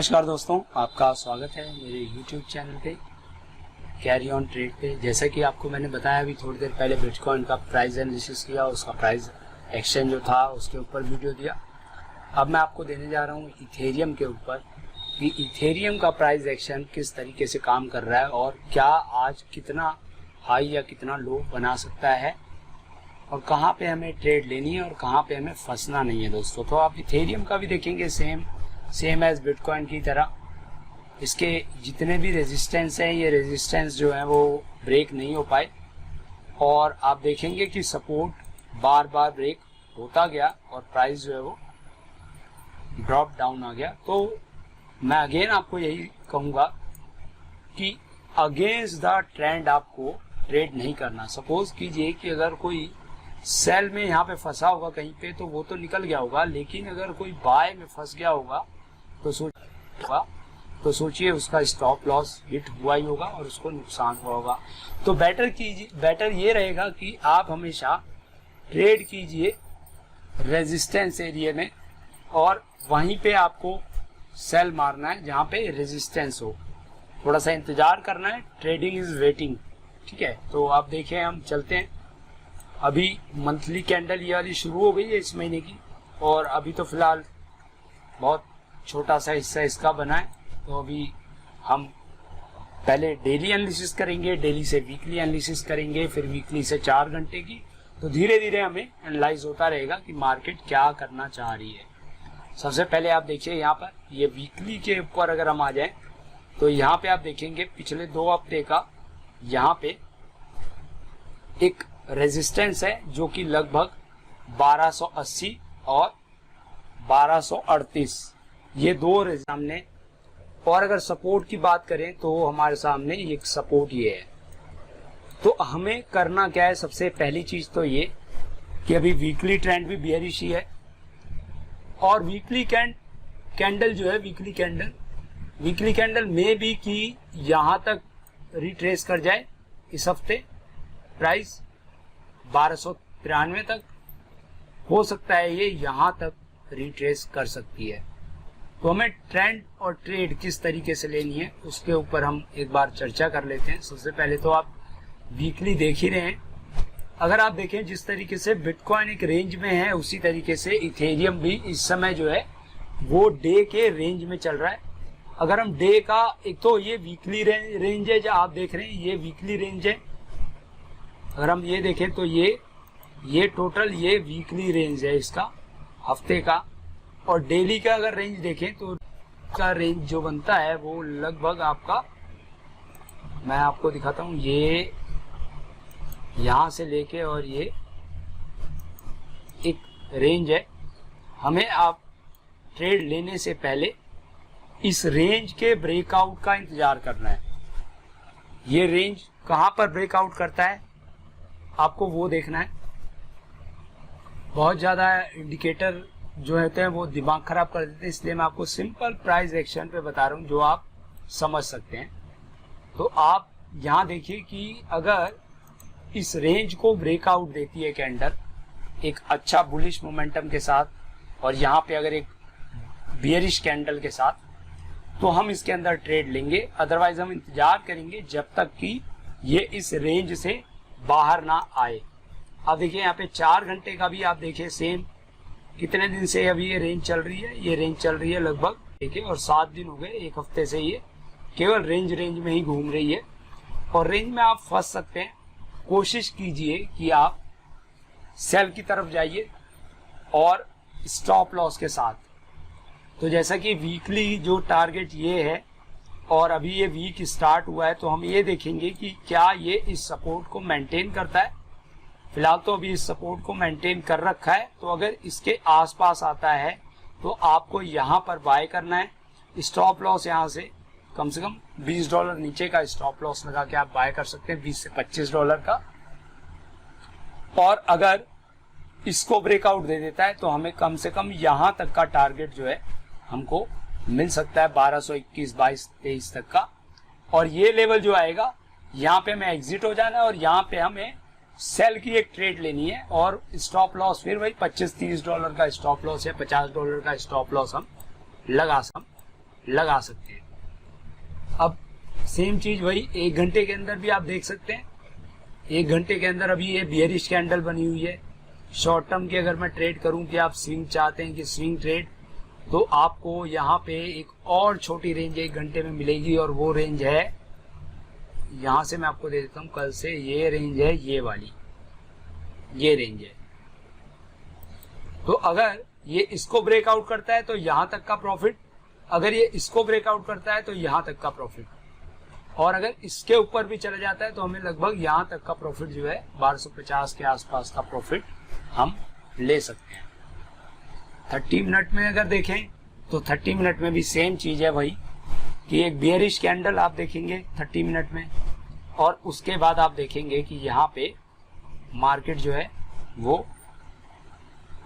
नमस्कार दोस्तों, आपका स्वागत है मेरे YouTube चैनल पे कैरी ऑन ट्रेड पे। जैसा कि आपको मैंने बताया अभी थोड़ी देर पहले बिटकॉइन का प्राइस एनालिसिस किया, उसका प्राइस एक्शन जो था उसके ऊपर वीडियो दिया। अब मैं आपको देने जा रहा हूँ इथेरियम के ऊपर कि इथेरियम का प्राइस एक्शन किस तरीके से काम कर रहा है और क्या आज कितना हाई या कितना लो बना सकता है और कहाँ पे हमें ट्रेड लेनी है और कहाँ पे हमें फंसना नहीं है दोस्तों। तो आप इथेरियम का भी देखेंगे सेम एज बिटकॉइन की तरह इसके जितने भी रेजिस्टेंस हैं, ये रेजिस्टेंस जो है वो ब्रेक नहीं हो पाए और आप देखेंगे कि सपोर्ट बार बार ब्रेक होता गया और प्राइस जो है वो ड्रॉप डाउन आ गया। तो मैं अगेन आपको यही कहूँगा कि अगेंस्ट द ट्रेंड आपको ट्रेड नहीं करना। सपोज कीजिए कि अगर कोई सेल में यहाँ पे फंसा होगा कहीं पे तो वो तो निकल गया होगा, लेकिन अगर कोई बाय में फंस गया होगा तो सोचिए उसका स्टॉप लॉस हिट हुआ ही होगा और उसको नुकसान हुआ होगा। तो बेटर ये रहेगा कि आप हमेशा ट्रेड कीजिए रेजिस्टेंस एरिया में और वहीं पे आपको सेल मारना है जहाँ पे रेजिस्टेंस हो। थोड़ा सा इंतजार करना है, ट्रेडिंग इज वेटिंग। ठीक है, तो आप देखें हम चलते हैं। अभी मंथली कैंडल ये वाली शुरू हो गई है इस महीने की और अभी तो फिलहाल बहुत छोटा सा हिस्सा इसका बना है। तो अभी हम पहले डेली एनालिसिस करेंगे, डेली से वीकली एनालिसिस करेंगे, फिर वीकली से 4 घंटे की। तो धीरे धीरे हमें एनालाइज होता रहेगा कि मार्केट क्या करना चाह रही है। सबसे पहले आप देखिए यहाँ पर ये वीकली के ऊपर अगर हम आ जाएं तो यहाँ पे आप देखेंगे पिछले 2 हफ्ते का यहाँ पे एक रेजिस्टेंस है जो कि लगभग 1280 और 1238, ये दो सामने। और अगर सपोर्ट की बात करें तो हमारे सामने एक सपोर्ट ये है। तो हमें करना क्या है, सबसे पहली चीज तो ये कि अभी वीकली ट्रेंड भी बेयरिश ही है और वीकली कैंडल जो है वीकली कैंडल में भी कि यहां तक रिट्रेस कर जाए इस हफ्ते प्राइस 1293 तक हो सकता है, ये यहां तक रिट्रेस कर सकती है। तो हमें ट्रेंड और ट्रेड किस तरीके से लेनी है उसके ऊपर हम एक बार चर्चा कर लेते हैं। सबसे पहले तो आप वीकली देख ही रहे हैं। अगर आप देखें जिस तरीके से बिटकॉइन एक रेंज में है उसी तरीके से इथेरियम भी इस समय जो है वो डे के रेंज में चल रहा है। अगर हम डे का, एक तो ये वीकली रेंज है जो आप देख रहे हैं, ये वीकली रेंज है। अगर हम ये देखें तो ये टोटल ये वीकली रेंज है इसका हफ्ते का। और डेली का अगर रेंज देखें तो का रेंज जो बनता है वो लगभग आपका, मैं आपको दिखाता हूँ, ये यहां से लेके और ये एक रेंज है। हमें आप ट्रेड लेने से पहले इस रेंज के ब्रेकआउट का इंतजार करना है। ये रेंज कहां पर ब्रेकआउट करता है आपको वो देखना है। बहुत ज्यादा इंडिकेटर जो होते हैं वो दिमाग खराब कर देते हैं, इसलिए मैं आपको सिंपल प्राइस एक्शन पे बता रहा हूं जो आप समझ सकते हैं। तो आप यहां देखिए कि अगर इस रेंज को ब्रेकआउट देती है कैंडल एक अच्छा बुलिश मोमेंटम के साथ और यहाँ पे अगर एक बियरिश कैंडल के साथ, तो हम इसके अंदर ट्रेड लेंगे। अदरवाइज हम इंतजार करेंगे जब तक कि ये इस रेंज से बाहर ना आए। अब देखिए यहाँ पे 4 घंटे का भी आप देखिए सेम, कितने दिन से अभी ये रेंज चल रही है, ये रेंज चल रही है लगभग देखिए, और 7 दिन हो गए, 1 हफ्ते से ये केवल रेंज में ही घूम रही है और रेंज में आप फंस सकते हैं। कोशिश कीजिए कि आप सेल की तरफ जाइए और स्टॉप लॉस के साथ। तो जैसा कि वीकली जो टारगेट ये है और अभी ये वीक स्टार्ट हुआ है, तो हम ये देखेंगे कि क्या ये इस सपोर्ट को मेंटेन करता है। फिलहाल तो अभी इस सपोर्ट को मेंटेन कर रखा है, तो अगर इसके आसपास आता है तो आपको यहाँ पर बाय करना है। स्टॉप लॉस यहाँ से कम $20 नीचे का स्टॉप लॉस लगा के आप बाय कर सकते हैं, $20 से $25 का। और अगर इसको ब्रेकआउट दे देता है तो हमें कम से कम यहाँ तक का टारगेट जो है हमको मिल सकता है, 1221, 22, 23 तक का। और ये लेवल जो आएगा यहाँ पे हमें एग्जिट हो जाना है और यहाँ पे हमें सेल की एक ट्रेड लेनी है और स्टॉप लॉस फिर वही $25-30 का स्टॉप लॉस है, $50 का स्टॉप लॉस हम लगा सकते। लगा सकते हैं। अब सेम चीज वही 1 घंटे के अंदर भी आप देख सकते हैं। 1 घंटे के अंदर अभी ये बियरिश कैंडल बनी हुई है। शॉर्ट टर्म की अगर मैं ट्रेड करूं कि आप स्विंग चाहते हैं कि स्विंग ट्रेड, तो आपको यहाँ पे एक और छोटी रेंज 1 घंटे में मिलेगी और वो रेंज है, यहां से मैं आपको दे देता हूं कल से, ये रेंज है ये वाली, ये रेंज है। तो अगर ये इसको ब्रेकआउट करता है तो यहां तक का प्रॉफिट, अगर ये इसको ब्रेकआउट करता है तो यहां तक का प्रॉफिट, और अगर इसके ऊपर भी चला जाता है तो हमें लगभग यहां तक का प्रॉफिट जो है 1250 के आसपास का प्रॉफिट हम ले सकते हैं। 30 मिनट में अगर देखें तो 30 मिनट में भी सेम चीज है वही कि एक बियरिश कैंडल आप देखेंगे 30 मिनट में, और उसके बाद आप देखेंगे कि यहाँ पे मार्केट जो है वो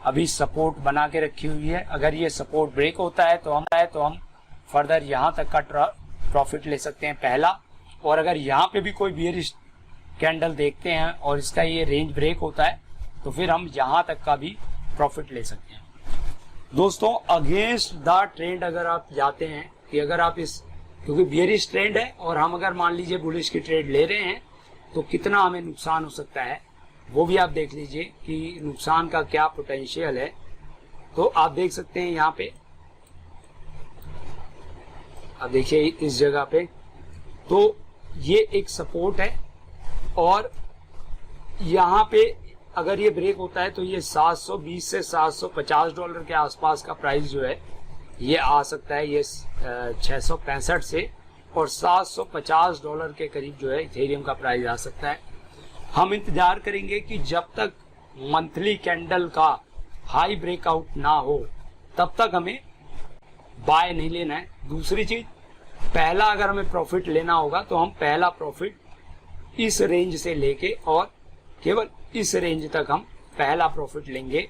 अभी सपोर्ट बना के रखी हुई है। अगर ये सपोर्ट ब्रेक होता है तो हम फर्दर यहाँ तक का प्रॉफिट ले सकते हैं पहला, और अगर यहाँ पे भी कोई बियरिश कैंडल देखते हैं और इसका ये रेंज ब्रेक होता है तो फिर हम यहाँ तक का भी प्रॉफिट ले सकते हैं। दोस्तों अगेंस्ट द ट्रेंड अगर आप जाते हैं कि अगर आप इस, क्योंकि बियरिश ट्रेंड है और हम अगर मान लीजिए बुलिश की ट्रेड ले रहे हैं तो कितना हमें नुकसान हो सकता है वो भी आप देख लीजिए कि नुकसान का क्या पोटेंशियल है। तो आप देख सकते हैं यहाँ पे, अब देखिए इस जगह पे, तो ये एक सपोर्ट है और यहाँ पे अगर ये ब्रेक होता है तो ये 720 से 750 डॉलर के आसपास का प्राइस जो है ये आ सकता है। ये 665 से और 750 डॉलर के करीब जो है इथेरियम का प्राइस आ सकता है। हम इंतजार करेंगे कि जब तक मंथली कैंडल का हाई ब्रेकआउट ना हो तब तक हमें बाय नहीं लेना है। दूसरी चीज, पहला अगर हमें प्रॉफिट लेना होगा तो हम पहला प्रॉफिट इस रेंज से लेके और केवल इस रेंज तक हम पहला प्रॉफिट लेंगे,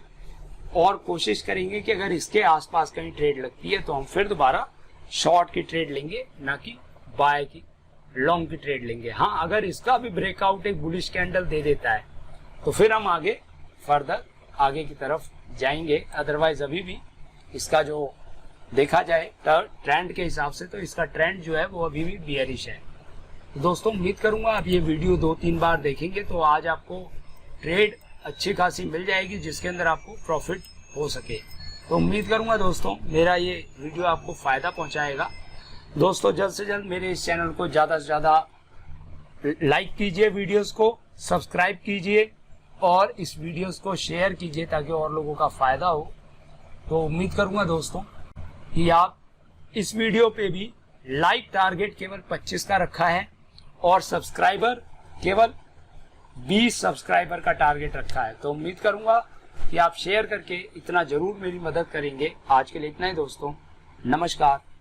और कोशिश करेंगे कि अगर इसके आसपास कहीं ट्रेड लगती है तो हम फिर दोबारा शॉर्ट की ट्रेड लेंगे, ना कि बाय की लॉन्ग की ट्रेड लेंगे। हाँ, अगर इसका भी ब्रेकआउट एक बुलिश कैंडल दे देता है तो फिर हम आगे फर्दर आगे की तरफ जाएंगे। अदरवाइज अभी भी इसका जो देखा जाए ट्रेंड के हिसाब से तो इसका ट्रेंड जो है वो अभी भी बियरिश है। दोस्तों उम्मीद करूंगा आप ये वीडियो 2-3 बार देखेंगे तो आज आपको ट्रेड अच्छी खासी मिल जाएगी जिसके अंदर आपको प्रॉफिट हो सके। तो उम्मीद करूंगा दोस्तों मेरा ये वीडियो आपको फायदा पहुंचाएगा। दोस्तों जल्द से जल्द मेरे इस चैनल को ज़्यादा से ज़्यादा लाइक कीजिए, वीडियोस को सब्सक्राइब कीजिए और इस वीडियोस को शेयर कीजिए ताकि और लोगों का फायदा हो। तो उम्मीद करूंगा दोस्तों कि आप इस वीडियो पे भी लाइक टारगेट केवल 25 का रखा है और सब्सक्राइबर केवल 20 सब्सक्राइबर का टारगेट रखा है। तो उम्मीद करूंगा कि आप शेयर करके इतना जरूर मेरी मदद करेंगे। आज के लिए इतना ही दोस्तों, नमस्कार।